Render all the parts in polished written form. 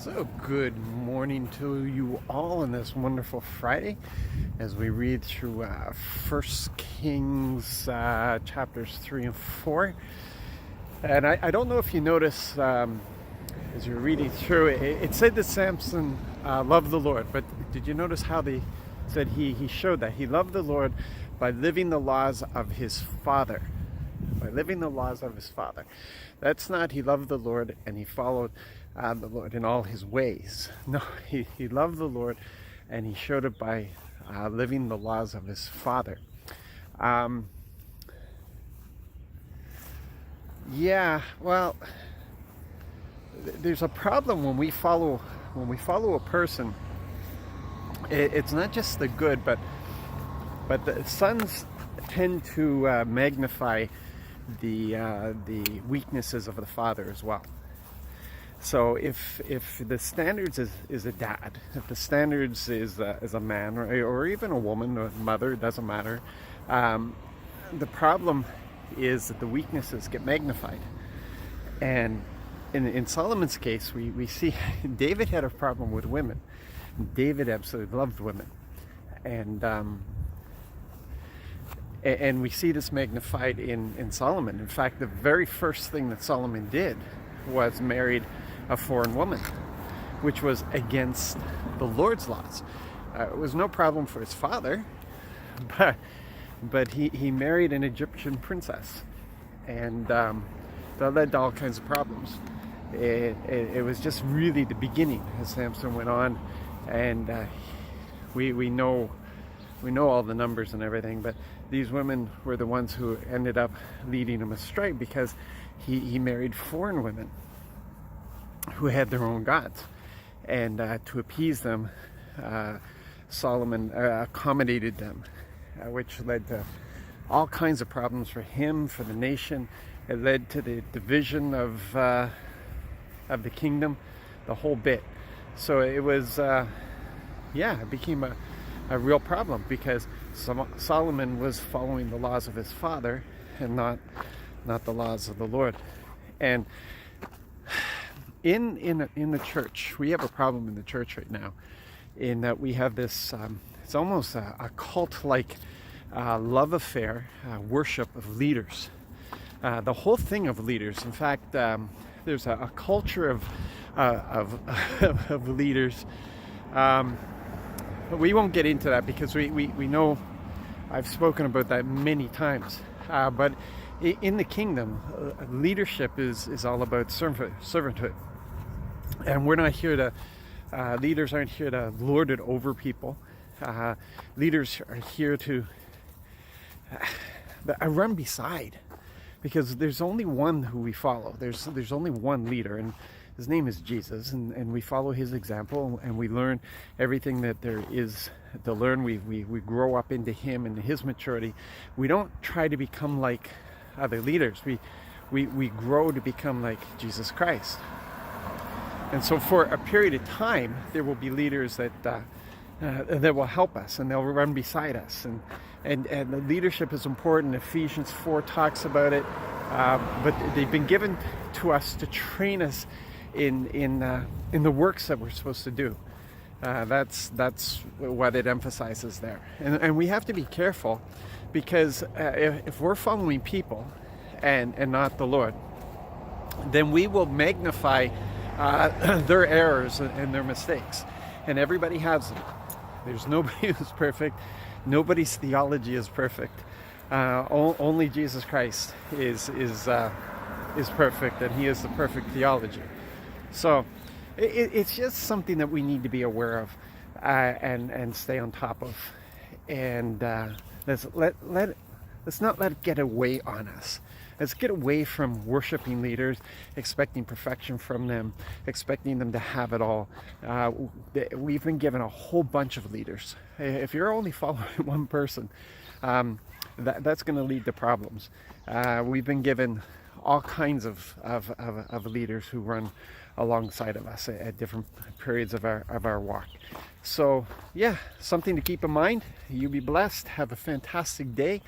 So, good morning to you all on this wonderful Friday as we read through 1 Kings chapters 3 and 4. And I don't know if you notice as you're reading through it, it said that Samson loved the Lord, but did you notice how they said he showed that he loved the Lord by living the laws of his father? By living the laws of his father. That's not he loved the Lord and he followed the Lord in all his ways. No, he loved the Lord and he showed it by living the laws of his father. Yeah, well, there's a problem when we follow a person. It's not just the good, but the sons tend to magnify the weaknesses of the father as well. So if the standards is a dad, if the standards is a man or even a woman, or mother, it doesn't matter. The problem is that the weaknesses get magnified. And in Solomon's case, we see David had a problem with women. David absolutely loved women, and we see this magnified in Solomon. In fact, the very first thing that Solomon did was married a foreign woman, which was against the Lord's laws. It was no problem for his father, but he married an Egyptian princess, and that led to all kinds of problems. It was just really the beginning as Samson went on, and we know all the numbers and everything, but these women were the ones who ended up leading him astray because he married foreign women who had their own gods. And to appease them, Solomon accommodated them, which led to all kinds of problems for him, for the nation. It led to the division of the kingdom, the whole bit. So it was, it became a real problem because Solomon was following the laws of his father and not the laws of the Lord. And in the church, we have a problem in the church right now, in that we have this it's almost a cult-like love affair, worship of leaders, the whole thing of leaders. In fact, there's a culture of leaders. But we won't get into that because we know I've spoken about that many times. But in the kingdom, leadership is all about servanthood. And we're not here to, leaders aren't here to lord it over people. Leaders are here to run beside, because there's only one who we follow. There's only one leader, and his name is Jesus, and we follow his example, and we learn everything that there is to learn. We grow up into him and his maturity. We don't try to become like other leaders. We grow to become like Jesus Christ. And so for a period of time, there will be leaders that will help us, and they'll run beside us. And the leadership is important. Ephesians 4 talks about it. But they've been given to us to train us in the works that we're supposed to do. That's what it emphasizes there. And we have to be careful, because if we're following people and not the Lord, then we will magnify their errors and their mistakes. And everybody has them. There's nobody who's perfect. Nobody's theology is perfect. Only Jesus Christ is perfect, and he is the perfect theology. So it's just something that we need to be aware of and stay on top of. And let's not let it get away on us. Let's get away from worshiping leaders, expecting perfection from them, expecting them to have it all. We've been given a whole bunch of leaders. If you're only following one person, that's going to lead to problems. We've been given all kinds of leaders who run alongside of us at different periods of our walk. So yeah, something to keep in mind. You be blessed. Have a fantastic day,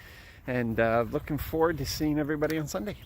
and looking forward to seeing everybody on Sunday.